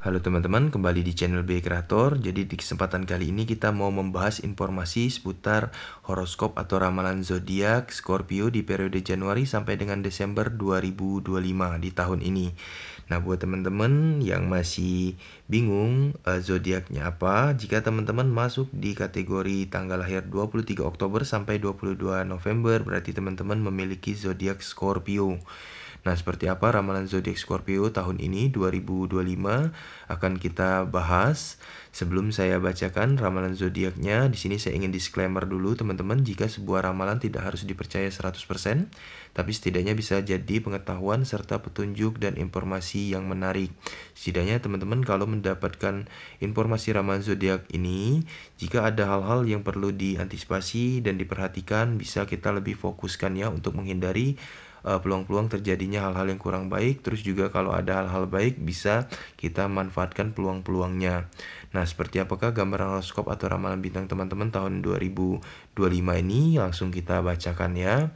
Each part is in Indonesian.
Halo teman-teman, kembali di channel B Kreator. Jadi di kesempatan kali ini kita mau membahas informasi seputar horoskop atau ramalan zodiak Scorpio di periode Januari sampai dengan Desember 2025 di tahun ini. Nah, buat teman-teman yang masih bingung zodiaknya apa, jika teman-teman masuk di kategori tanggal lahir 23 Oktober sampai 22 November, berarti teman-teman memiliki zodiak Scorpio. Nah, seperti apa ramalan zodiak Scorpio tahun ini 2025 akan kita bahas. Sebelum saya bacakan ramalan zodiaknya, di sini saya ingin disclaimer dulu teman-teman, jika sebuah ramalan tidak harus dipercaya 100%, tapi setidaknya bisa jadi pengetahuan serta petunjuk dan informasi yang menarik. Setidaknya teman-teman kalau mendapatkan informasi ramalan zodiak ini, jika ada hal-hal yang perlu diantisipasi dan diperhatikan, bisa kita lebih fokuskan ya untuk menghindari peluang-peluang terjadinya hal-hal yang kurang baik. Terus juga kalau ada hal-hal baik bisa kita manfaatkan peluang-peluangnya. Nah, seperti apakah gambaran horoskop atau ramalan bintang teman-teman tahun 2025 ini? Langsung kita bacakan ya.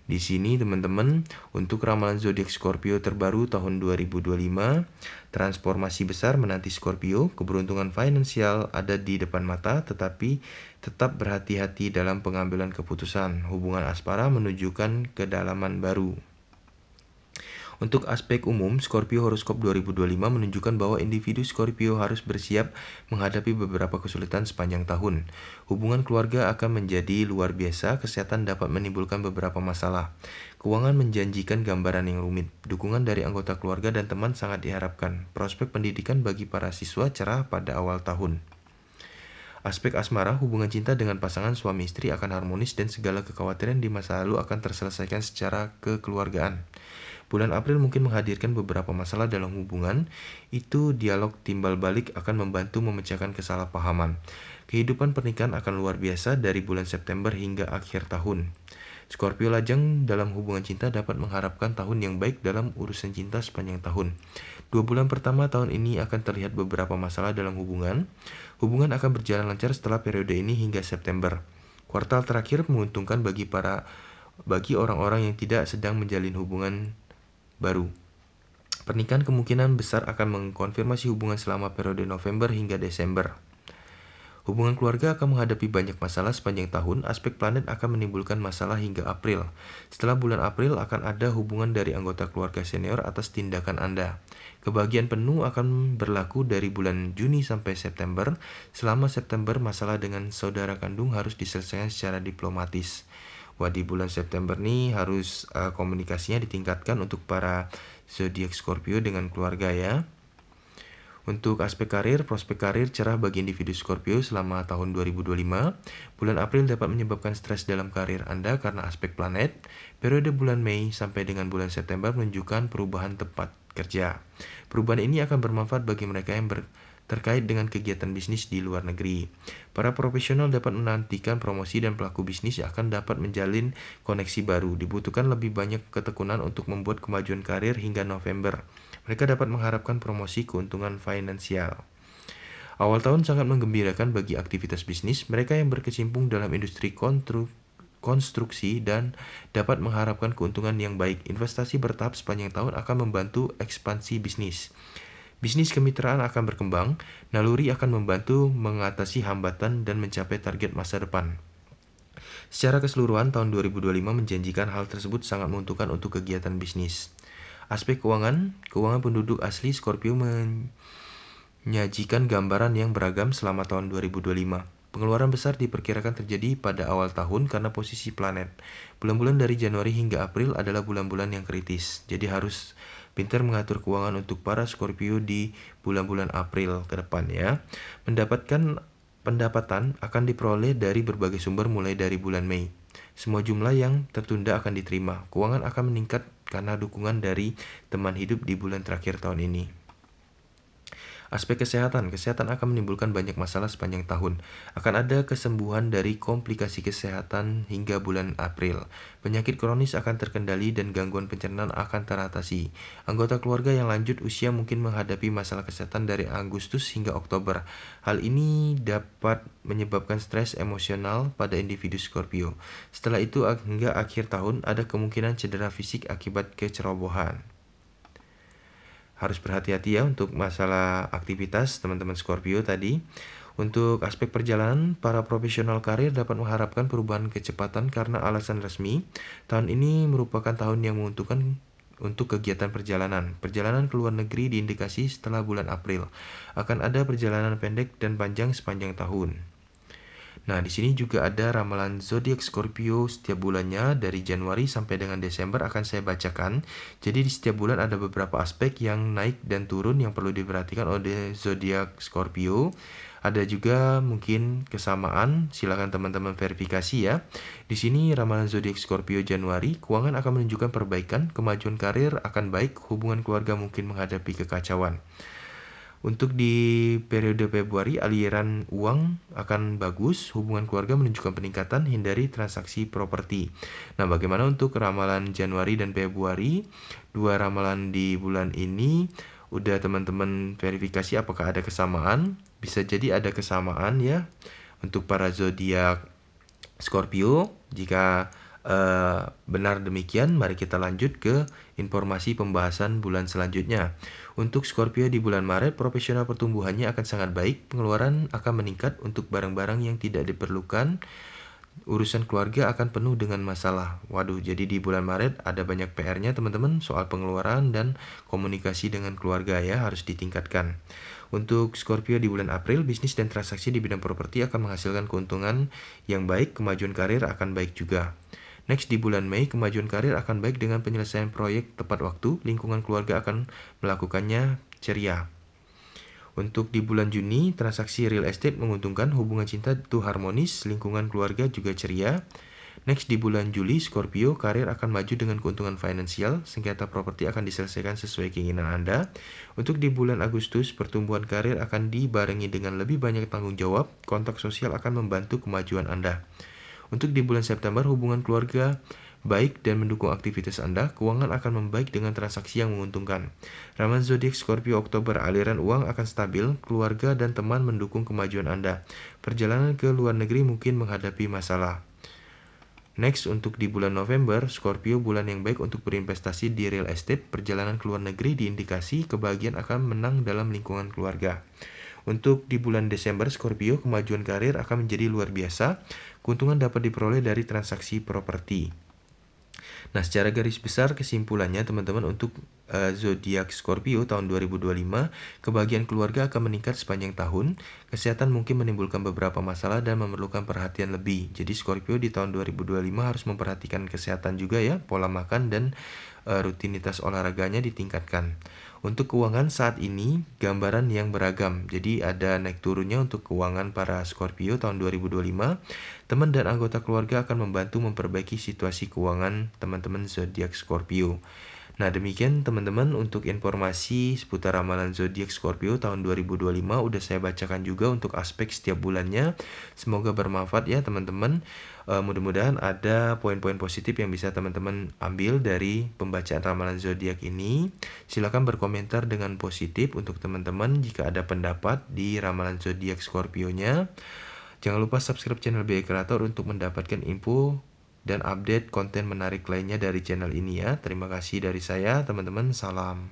Di sini teman-teman, untuk ramalan zodiak Scorpio terbaru tahun 2025, transformasi besar menanti Scorpio, keberuntungan finansial ada di depan mata, tetapi tetap berhati-hati dalam pengambilan keputusan. Hubungan asmara menunjukkan kedalaman baru. Untuk aspek umum, Scorpio horoskop 2025 menunjukkan bahwa individu Scorpio harus bersiap menghadapi beberapa kesulitan sepanjang tahun. Hubungan keluarga akan menjadi luar biasa, kesehatan dapat menimbulkan beberapa masalah. Keuangan menjanjikan gambaran yang rumit. Dukungan dari anggota keluarga dan teman sangat diharapkan. Prospek pendidikan bagi para siswa cerah pada awal tahun. Aspek asmara, hubungan cinta dengan pasangan suami istri akan harmonis dan segala kekhawatiran di masa lalu akan terselesaikan secara kekeluargaan. Bulan April mungkin menghadirkan beberapa masalah dalam hubungan, itu dialog timbal balik akan membantu memecahkan kesalahpahaman. Kehidupan pernikahan akan luar biasa dari bulan September hingga akhir tahun. Scorpio lajang dalam hubungan cinta dapat mengharapkan tahun yang baik dalam urusan cinta sepanjang tahun. 2 bulan pertama tahun ini akan terlihat beberapa masalah dalam hubungan. Hubungan akan berjalan lancar setelah periode ini hingga September. Kuartal terakhir menguntungkan bagi orang-orang yang tidak sedang menjalin hubungan baru. Pernikahan kemungkinan besar akan mengkonfirmasi hubungan selama periode November hingga Desember. Hubungan keluarga akan menghadapi banyak masalah sepanjang tahun. Aspek planet akan menimbulkan masalah hingga April. Setelah bulan April akan ada hubungan dari anggota keluarga senior atas tindakan Anda. Kebahagiaan penuh akan berlaku dari bulan Juni sampai September. Selama September, masalah dengan saudara kandung harus diselesaikan secara diplomatis. Wah, di bulan September nih harus komunikasinya ditingkatkan untuk para zodiak Scorpio dengan keluarga ya. Untuk aspek karir, prospek karir cerah bagi individu Scorpio selama tahun 2025. Bulan April dapat menyebabkan stres dalam karir Anda karena aspek planet. Periode bulan Mei sampai dengan bulan September menunjukkan perubahan tempat kerja. Perubahan ini akan bermanfaat bagi mereka yang terkait dengan kegiatan bisnis di luar negeri. Para profesional dapat menantikan promosi dan pelaku bisnis akan dapat menjalin koneksi baru. Dibutuhkan lebih banyak ketekunan untuk membuat kemajuan karir hingga November. Mereka dapat mengharapkan promosi keuntungan finansial. Awal tahun sangat menggembirakan bagi aktivitas bisnis. Mereka yang berkecimpung dalam industri konstruksi dan dapat mengharapkan keuntungan yang baik. Investasi bertahap sepanjang tahun akan membantu ekspansi bisnis. Bisnis kemitraan akan berkembang, naluri akan membantu mengatasi hambatan dan mencapai target masa depan. Secara keseluruhan, tahun 2025 menjanjikan hal tersebut sangat menguntungkan untuk kegiatan bisnis. Aspek keuangan penduduk asli Scorpio menyajikan gambaran yang beragam selama tahun 2025. Pengeluaran besar diperkirakan terjadi pada awal tahun karena posisi planet. Bulan-bulan dari Januari hingga April adalah bulan-bulan yang kritis, jadi harus pintar mengatur keuangan untuk para Scorpio di bulan-bulan April ke depan ya. Pendapatan akan diperoleh dari berbagai sumber mulai dari bulan Mei. Semua jumlah yang tertunda akan diterima. Keuangan akan meningkat karena dukungan dari teman hidup di bulan terakhir tahun ini. Aspek kesehatan akan menimbulkan banyak masalah sepanjang tahun. Akan ada kesembuhan dari komplikasi kesehatan hingga bulan April. Penyakit kronis akan terkendali dan gangguan pencernaan akan teratasi. Anggota keluarga yang lanjut usia mungkin menghadapi masalah kesehatan dari Agustus hingga Oktober. Hal ini dapat menyebabkan stres emosional pada individu Scorpio. Setelah itu hingga akhir tahun ada kemungkinan cedera fisik akibat kecerobohan. harus berhati-hati ya untuk masalah aktivitas teman-teman Scorpio tadi. Untuk aspek perjalanan, para profesional karir dapat mengharapkan perubahan kecepatan karena alasan resmi. Tahun ini merupakan tahun yang menguntungkan untuk kegiatan perjalanan. Perjalanan ke luar negeri diindikasi setelah bulan April. Akan ada perjalanan pendek dan panjang sepanjang tahun. Nah, di sini juga ada ramalan zodiak Scorpio setiap bulannya dari Januari sampai dengan Desember akan saya bacakan. Jadi di setiap bulan ada beberapa aspek yang naik dan turun yang perlu diperhatikan oleh zodiak Scorpio. Ada juga mungkin kesamaan, silakan teman-teman verifikasi ya. Di sini ramalan zodiak Scorpio Januari, keuangan akan menunjukkan perbaikan, kemajuan karir akan baik, hubungan keluarga mungkin menghadapi kekacauan. Untuk di periode Februari, aliran uang akan bagus, hubungan keluarga menunjukkan peningkatan, hindari transaksi properti. Nah, bagaimana untuk ramalan Januari dan Februari? Dua ramalan di bulan ini, udah teman-teman verifikasi apakah ada kesamaan? Bisa jadi ada kesamaan ya, untuk para zodiak Scorpio. Jika benar demikian, mari kita lanjut ke informasi pembahasan bulan selanjutnya. Untuk Scorpio di bulan Maret, profesional pertumbuhannya akan sangat baik, pengeluaran akan meningkat untuk barang-barang yang tidak diperlukan. Urusan keluarga akan penuh dengan masalah. Waduh, jadi di bulan Maret ada banyak PR-nya teman-teman, soal pengeluaran dan komunikasi dengan keluarga ya, harus ditingkatkan. Untuk Scorpio di bulan April, bisnis dan transaksi di bidang properti akan menghasilkan keuntungan yang baik, kemajuan karir akan baik juga. Next, di bulan Mei, kemajuan karir akan baik dengan penyelesaian proyek tepat waktu, lingkungan keluarga akan melakukannya ceria. Untuk di bulan Juni, transaksi real estate menguntungkan, hubungan cinta itu harmonis, lingkungan keluarga juga ceria. Next, di bulan Juli, Scorpio, karir akan maju dengan keuntungan finansial, sengketa properti akan diselesaikan sesuai keinginan Anda. Untuk di bulan Agustus, pertumbuhan karir akan dibarengi dengan lebih banyak tanggung jawab, kontak sosial akan membantu kemajuan Anda. Untuk di bulan September, hubungan keluarga baik dan mendukung aktivitas Anda, keuangan akan membaik dengan transaksi yang menguntungkan. Ramalan zodiak Scorpio Oktober, aliran uang akan stabil, keluarga dan teman mendukung kemajuan Anda. Perjalanan ke luar negeri mungkin menghadapi masalah. Next, untuk di bulan November, Scorpio bulan yang baik untuk berinvestasi di real estate, perjalanan ke luar negeri diindikasi kebahagiaan akan menang dalam lingkungan keluarga. Untuk di bulan Desember, Scorpio, kemajuan karir akan menjadi luar biasa. Keuntungan dapat diperoleh dari transaksi properti. Nah, secara garis besar kesimpulannya teman-teman untuk zodiak Scorpio tahun 2025, kebahagiaan keluarga akan meningkat sepanjang tahun. Kesehatan mungkin menimbulkan beberapa masalah dan memerlukan perhatian lebih. Jadi Scorpio di tahun 2025 harus memperhatikan kesehatan juga ya, pola makan dan rutinitas olahraganya ditingkatkan. Untuk keuangan saat ini, gambaran yang beragam. Jadi ada naik turunnya untuk keuangan para Scorpio tahun 2025. Teman dan anggota keluarga akan membantu memperbaiki situasi keuangan teman-teman zodiak Scorpio. Nah, demikian teman-teman untuk informasi seputar ramalan zodiak Scorpio tahun 2025 udah saya bacakan juga untuk aspek setiap bulannya. Semoga bermanfaat ya teman-teman. Mudah-mudahan ada poin-poin positif yang bisa teman-teman ambil dari pembacaan ramalan zodiak ini. Silakan berkomentar dengan positif untuk teman-teman jika ada pendapat di ramalan zodiak Scorpio-nya. Jangan lupa subscribe channel BI Creator untuk mendapatkan info dan update konten menarik lainnya dari channel ini ya. Terima kasih dari saya teman-teman, salam.